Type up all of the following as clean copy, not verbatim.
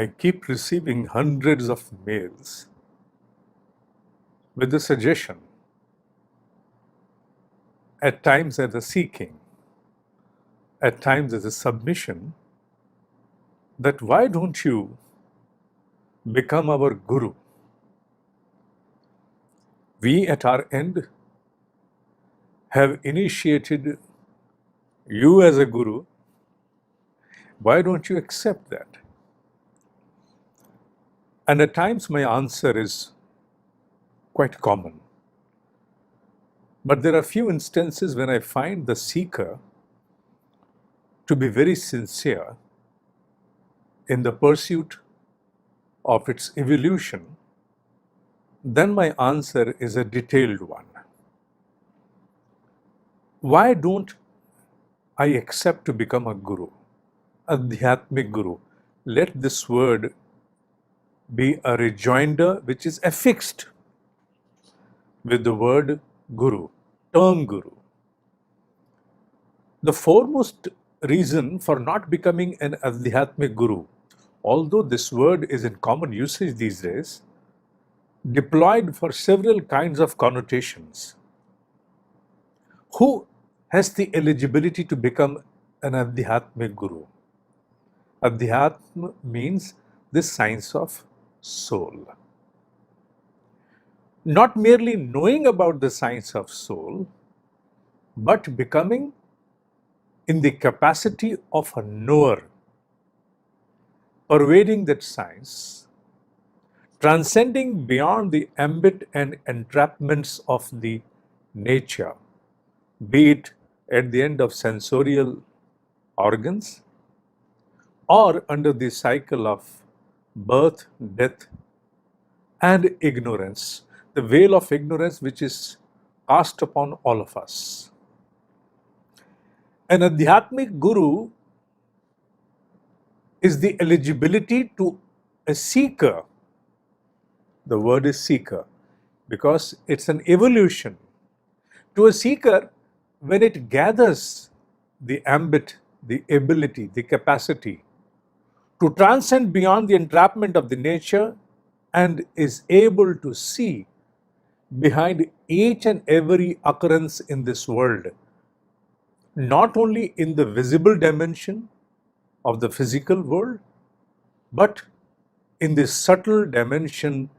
I keep receiving hundreds of mails with the suggestion, at times as a seeking, at times as a submission, that why don't you become our guru? We at our end have initiated you as a guru. Why don't you accept that? And at times my answer is quite common. But there are few instances when I find the seeker to be very sincere in the pursuit of its evolution. Then my answer is a detailed one. Why don't I accept to become a guru, adhyatmic guru? Let this word be a rejoinder which is affixed with the word guru, term guru. The foremost reason for not becoming an adhyatmic guru, although this word is in common usage these days, deployed for several kinds of connotations. Who has the eligibility to become an adhyatmic guru? Adhyatma means the science of soul. Not merely knowing about the science of soul, but becoming in the capacity of a knower, pervading that science, transcending beyond the ambit and entrapments of the nature, be it at the end of sensorial organs or under the cycle of birth, death, and ignorance, the veil of ignorance which is cast upon all of us. An adhyatmic guru is the eligibility to a seeker. The word is seeker because it's an evolution. To a seeker, when it gathers the ambit, the ability, the capacity to transcend beyond the entrapment of the nature and is able to see behind each and every occurrence in this world, not only in the visible dimension of the physical world, but in the subtle dimension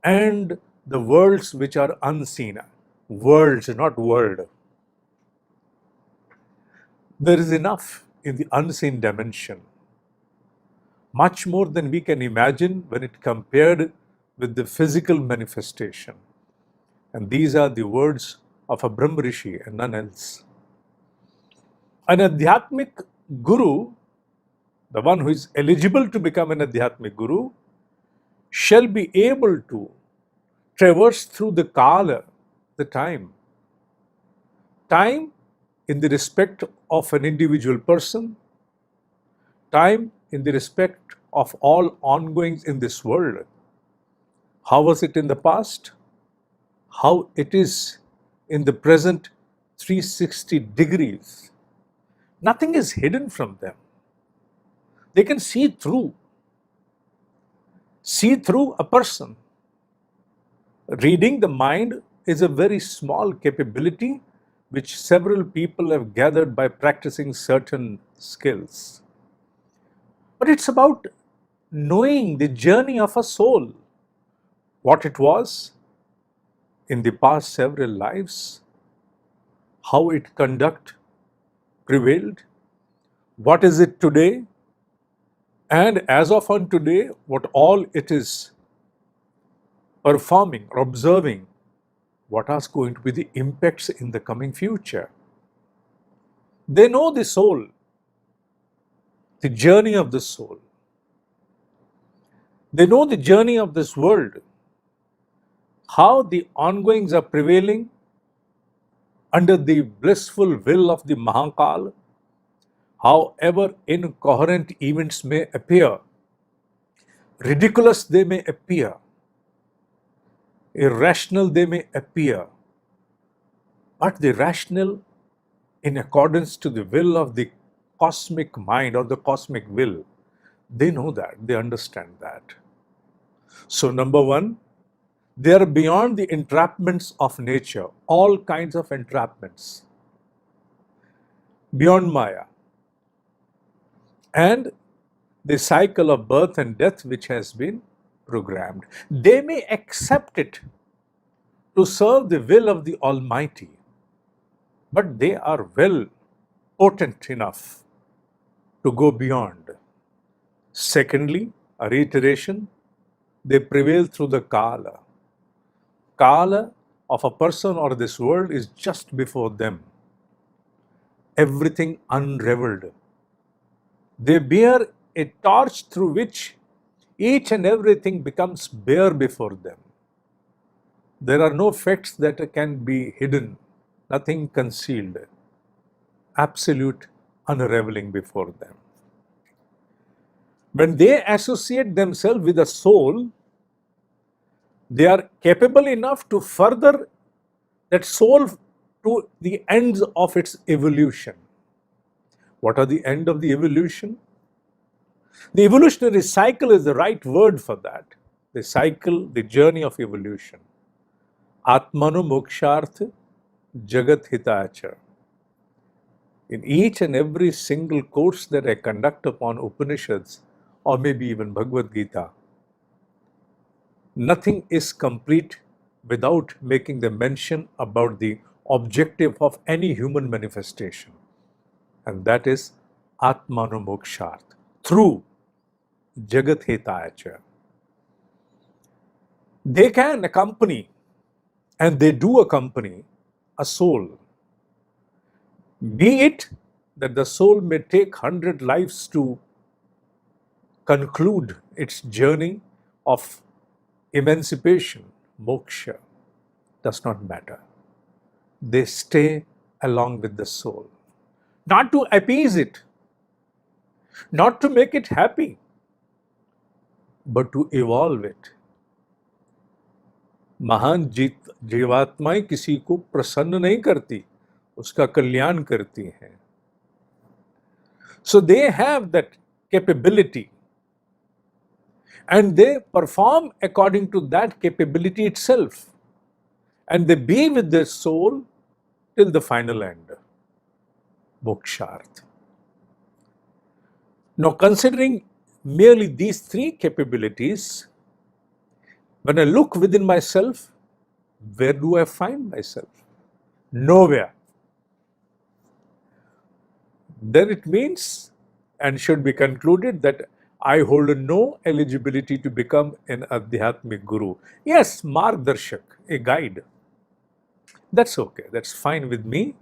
and the worlds which are unseen. Worlds, not world. There is enough in the unseen dimension, much more than we can imagine when it compared with the physical manifestation. And these are the words of a Brahma Rishi and none else. An adhyatmic guru, the one who is eligible to become an adhyatmic guru, shall be able to traverse through the kala, the time in the respect of an individual person, time in the respect of all ongoings in this world. How was it in the past? How it is in the present 360 degrees. Nothing is hidden from them. They can see through a person. Reading the mind is a very small capability which several people have gathered by practicing certain skills. But it's about knowing the journey of a soul, what it was in the past several lives, how it prevailed, what is it today, and as of on today, what all it is performing or observing, what are going to be the impacts in the coming future. They know the soul, the journey of the soul. They know the journey of this world, how the ongoings are prevailing under the blissful will of the Mahakal, however incoherent events may appear, ridiculous they may appear, irrational they may appear, but the rational in accordance to the will of the cosmic mind or the cosmic will, They know that, they understand that. So, number one, they are beyond the entrapments of nature, all kinds of entrapments, beyond Maya, and the cycle of birth and death which has been programmed. They may accept it to serve the will of the Almighty, but they are well potent enough to go beyond. Secondly, a reiteration, they prevail through the Kala. Kala of a person or this world is just before them. Everything unraveled. They bear a torch through which each and everything becomes bare before them. There are no facts that can be hidden, nothing concealed. Absolute unraveling before them. When they associate themselves with a soul, they are capable enough to further that soul to the ends of its evolution. What are the end of the evolution? The evolutionary cycle is the right word for that. The cycle, the journey of evolution. Atmano moksharth jagat hitacha. In each and every single course that I conduct upon Upanishads, or maybe even Bhagavad Gita, nothing is complete without making the mention about the objective of any human manifestation, and that is Atmano moksharth, through jagat hitacha. They can accompany, and they do accompany, a soul. Be it that the soul may take 100 lives to conclude its journey of emancipation, moksha, does not matter. They stay along with the soul. Not to appease it, not to make it happy, but to evolve it. महान जीवात्माएं किसी को प्रसन्न नहीं करती, उसका कल्याण करती हैं. So they have that capability, and they perform according to that capability itself, and they be with their soul till the final end, moksharth. Now, considering merely these three capabilities, when I look within myself, where do I find myself? Nowhere. Then it means, and should be concluded, that I hold no eligibility to become an Adhyatmic Guru. Yes, Margdarshak, a guide. That's okay, that's fine with me,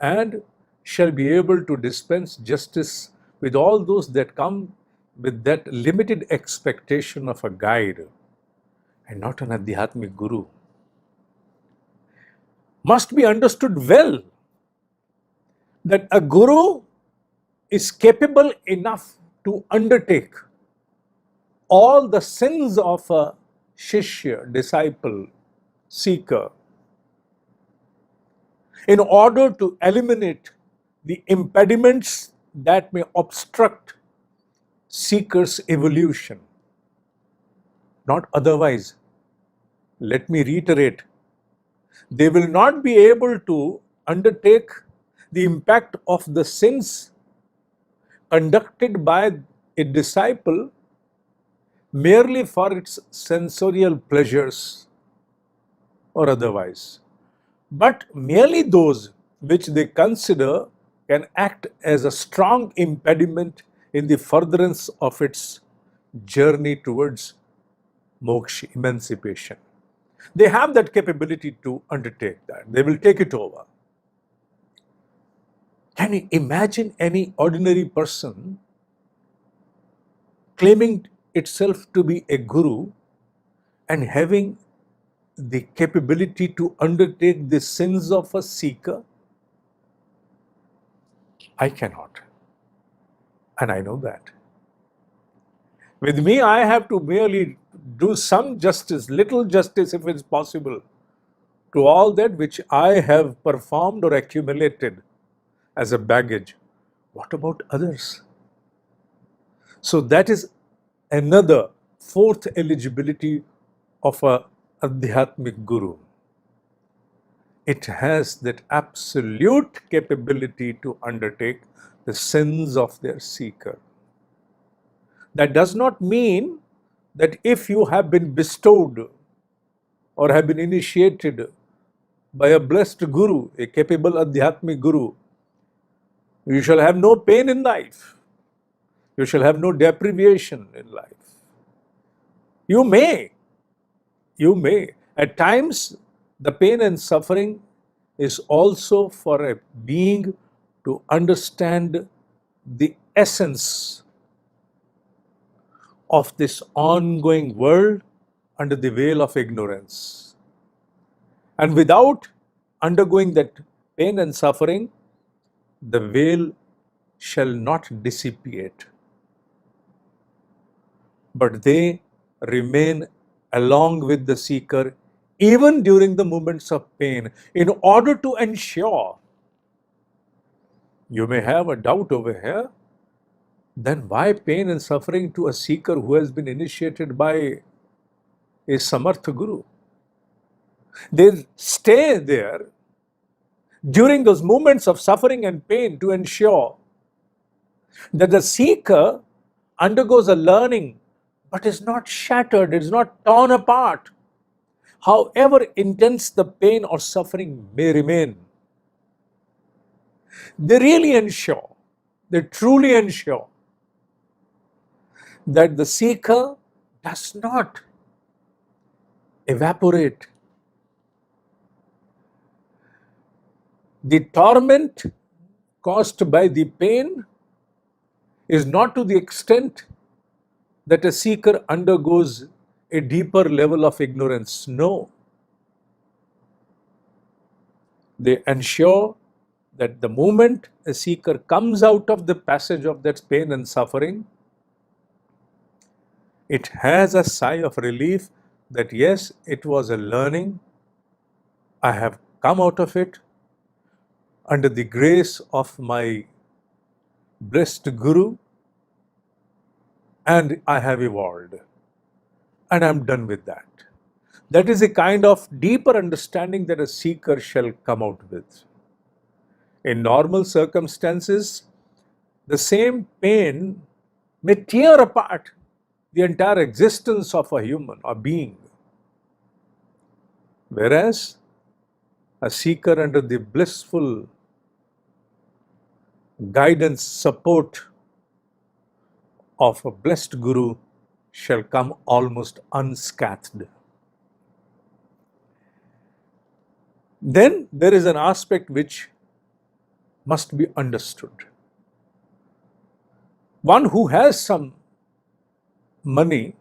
and shall be able to dispense justice with all those that come with that limited expectation of a guide and not an Adhyatmic Guru. Must be understood well that a Guru is capable enough to undertake all the sins of a Shishya, disciple, seeker, in order to eliminate the impediments that may obstruct seeker's evolution. Not otherwise. Let me reiterate, they will not be able to undertake the impact of the sins conducted by a disciple merely for its sensorial pleasures or otherwise, but merely those which they consider can act as a strong impediment in the furtherance of its journey towards moksha, emancipation. They have that capability to undertake that. They will take it over. Can you imagine any ordinary person claiming itself to be a guru and having the capability to undertake the sins of a seeker? I cannot. And I know that. With me, I have to merely do some justice, little justice if it's possible, to all that which I have performed or accumulated as a baggage. What about others? So that is another fourth eligibility of a Adhyatmic Guru. It has that absolute capability to undertake the sins of their seeker. That does not mean that if you have been bestowed or have been initiated by a blessed Guru, a capable Adhyatmic Guru, you shall have no pain in life. You shall have no deprivation in life. You may. At times, the pain and suffering is also for a being to understand the essence of this ongoing world under the veil of ignorance. And without undergoing that pain and suffering, the veil shall not dissipate, but they remain along with the seeker even during the moments of pain in order to ensure. You may have a doubt over here, then why pain and suffering to a seeker who has been initiated by a Samartha Guru? They stay there during those moments of suffering and pain to ensure that the seeker undergoes a learning but is not shattered, is not torn apart, however intense the pain or suffering may remain. They really ensure, they truly ensure that the seeker does not evaporate. The torment caused by the pain is not to the extent that a seeker undergoes a deeper level of ignorance. No. They ensure that the moment a seeker comes out of the passage of that pain and suffering, it has a sigh of relief that yes, it was a learning. I have come out of it under the grace of my blessed Guru, and I have evolved, and I'm done with that. That is a kind of deeper understanding that a seeker shall come out with. In normal circumstances, the same pain may tear apart the entire existence of a human or being. Whereas a seeker under the blissful guidance, support of a blessed Guru shall come almost unscathed. Then there is an aspect which must be understood. One who has some money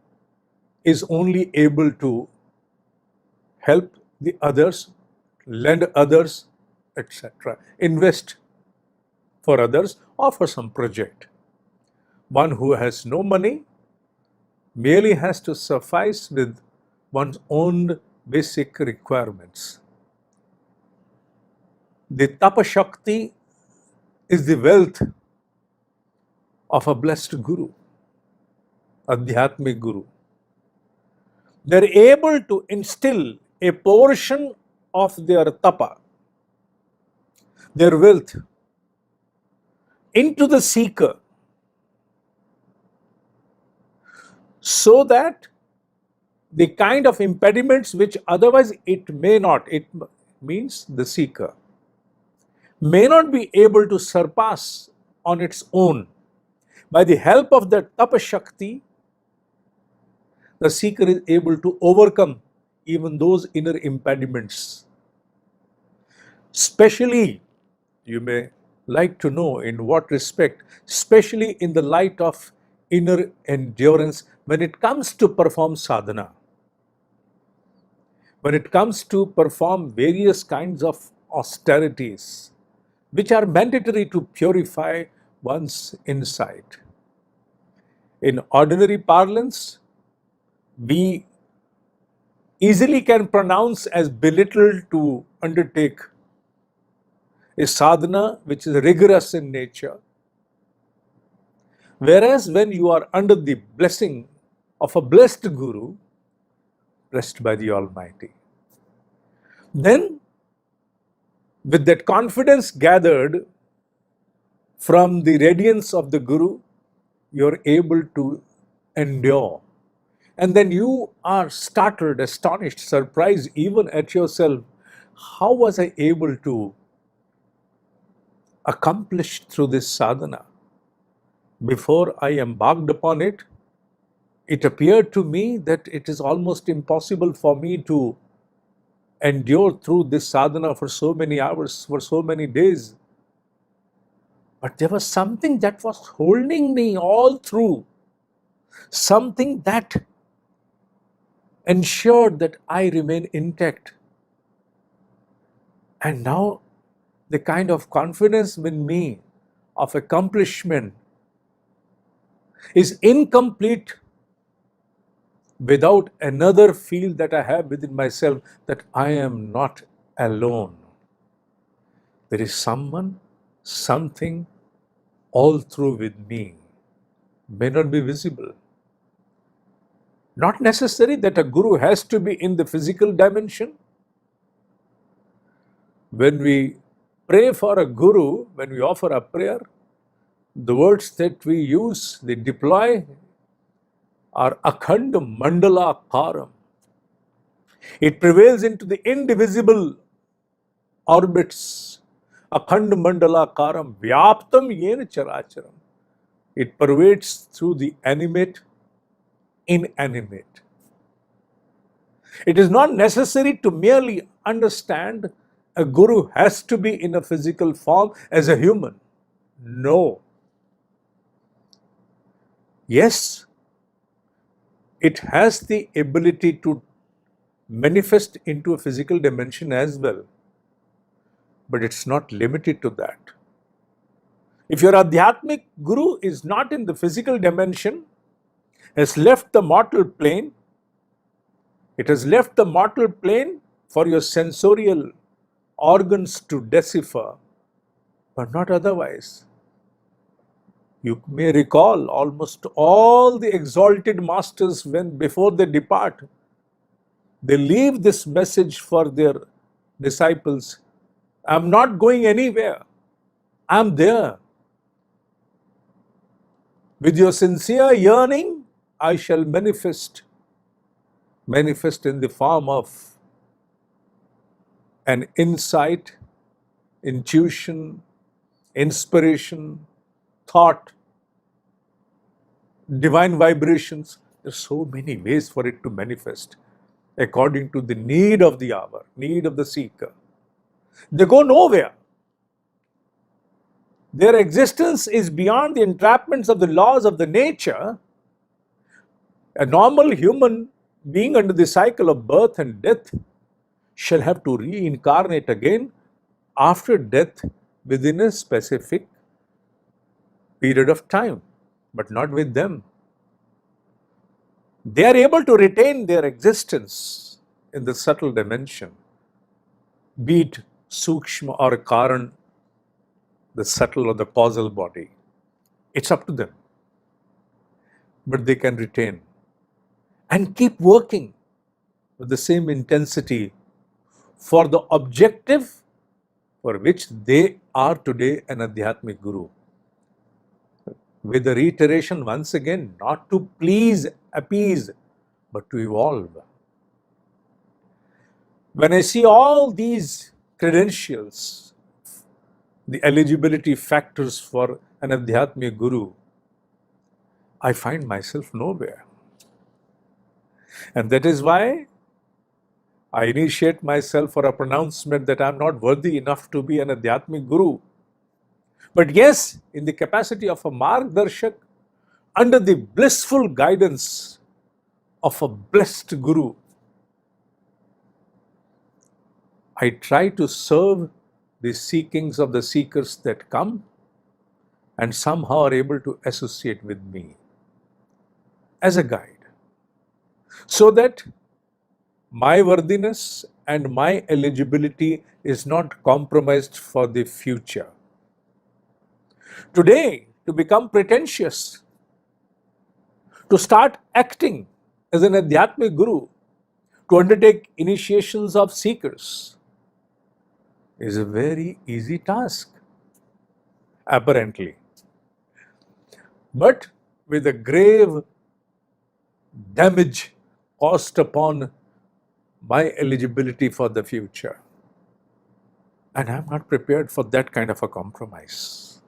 is only able to help the others, lend others, etc., invest for others or for some project. One who has no money merely has to suffice with one's own basic requirements. The Tapa Shakti is the wealth of a blessed Guru, Adhyatmic Guru. They're able to instill a portion of their tapa, their wealth, into the seeker so that the kind of impediments which otherwise it may not, it means the seeker, may not be able to surpass on its own. By the help of the Tapa Shakti, the seeker is able to overcome even those inner impediments. Especially, you may like to know in what respect, especially in the light of inner endurance when it comes to perform sadhana, when it comes to perform various kinds of austerities, which are mandatory to purify one's inside. In ordinary parlance, we easily can pronounce as belittled to undertake a sadhana which is rigorous in nature. Whereas when you are under the blessing of a blessed Guru, blessed by the Almighty, then with that confidence gathered from the radiance of the Guru, you're able to endure. And then you are startled, astonished, surprised even at yourself. How was I able to accomplish through this sadhana? Before I embarked upon it, it appeared to me that it is almost impossible for me to endure through this sadhana for so many hours, for so many days. But there was something that was holding me all through, something that ensured that I remain intact. And now the kind of confidence in me of accomplishment is incomplete without another feel that I have within myself that I am not alone. There is someone, something all through with me. May not be visible. Not necessary that a guru has to be in the physical dimension. When we pray for a guru, when we offer a prayer, the words that we use, they deploy, are akhanda mandala karam. It prevails into the indivisible orbits. Akhanda mandala karam vyaptam yena characharam. It pervades through the animate, inanimate. It is not necessary to merely understand a guru has to be in a physical form as a human. No. Yes, it has the ability to manifest into a physical dimension as well, but it's not limited to that. If your Adhyatmic Guru is not in the physical dimension, has left the mortal plane, it has left the mortal plane for your sensorial organs to decipher, but not otherwise. You may recall almost all the exalted masters, when before they depart, they leave this message for their disciples. I'm not going anywhere. I'm there. With your sincere yearning, I shall manifest in the form of an insight, intuition, inspiration, thought, divine vibrations. There's so many ways for it to manifest according to the need of the hour, need of the seeker. They go nowhere. Their existence is beyond the entrapments of the laws of the nature. A normal human being under the cycle of birth and death shall have to reincarnate again after death within a specific period of time, but not with them. They are able to retain their existence in the subtle dimension, be it Sukshma or Karan, the subtle or the causal body. It's up to them. But they can retain and keep working with the same intensity for the objective for which they are today an Adhyatmic Guru. With the reiteration once again, not to please, appease, but to evolve. When I see all these credentials, the eligibility factors for an Adhyatmic Guru, I find myself nowhere. And that is why I initiate myself for a pronouncement that I am not worthy enough to be an Adhyatmic Guru. But yes, in the capacity of a Margdarshak, under the blissful guidance of a blessed Guru, I try to serve the seekings of the seekers that come and somehow are able to associate with me as a guide, so that my worthiness and my eligibility is not compromised for the future. Today, to become pretentious, To start acting as an Adhyatmic Guru, to undertake initiations of seekers, is a very easy task, apparently. But with a grave damage caused upon my eligibility for the future. And I'm not prepared for that kind of a compromise.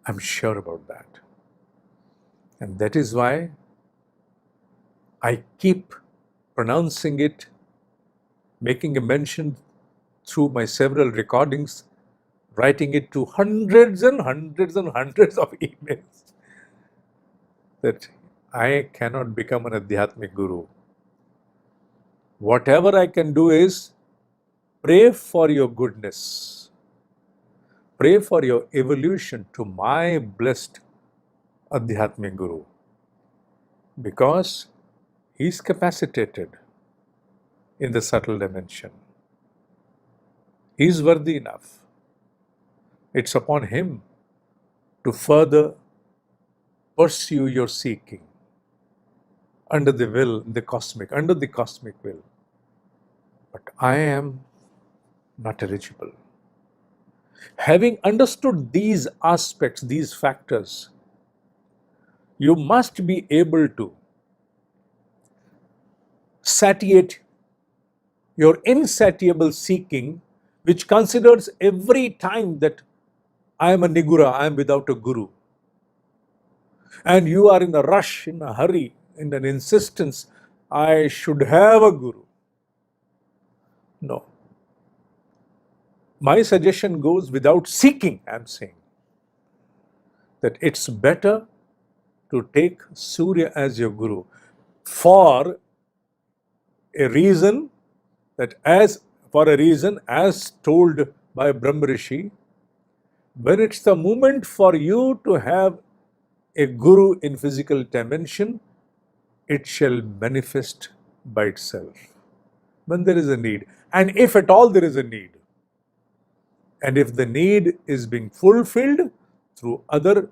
I'm sure about that. And that is why I keep pronouncing it, making a mention through my several recordings, writing it to hundreds and hundreds and hundreds of emails, that I cannot become an Adhyatmic Guru. Whatever I can do is pray for your goodness, pray for your evolution to my blessed Adhyatmic Guru, because he's capacitated in the subtle dimension. He's worthy enough. It's upon him to further pursue your seeking under the will, under the cosmic will. But I am not eligible. Having understood these aspects, these factors, you must be able to satiate your insatiable seeking, which considers every time that I am a nigura, I am without a guru. And you are in a rush, in a hurry, in an insistence, I should have a guru. No. My suggestion goes without seeking, I'm saying, that it's better to take Surya as your guru for a reason as told by Brahma Rishi, when it's the moment for you to have a guru in physical dimension, it shall manifest by itself when there is a need, and if at all there is a need. And if the need is being fulfilled through other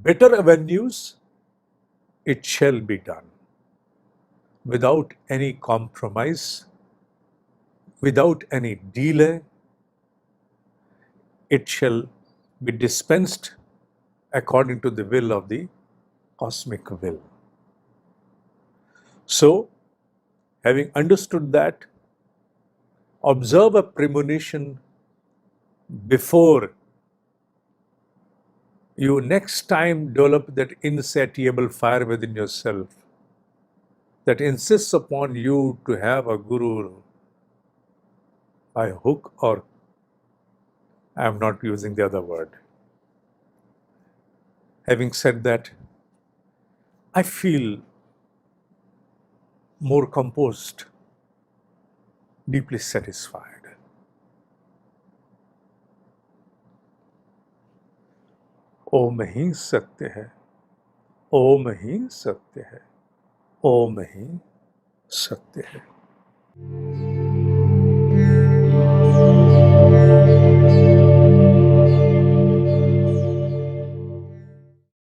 better avenues, it shall be done without any compromise, without any delay. It shall be dispensed according to the will of the cosmic will. So, having understood that, observe a premonition before you next time develop that insatiable fire within yourself that insists upon you to have a guru by hook or, I am not using the other word. Having said that, I feel more composed, deeply satisfied. ओम ही सत्य है, ओम ही सत्य है, ओम ही सत्य है।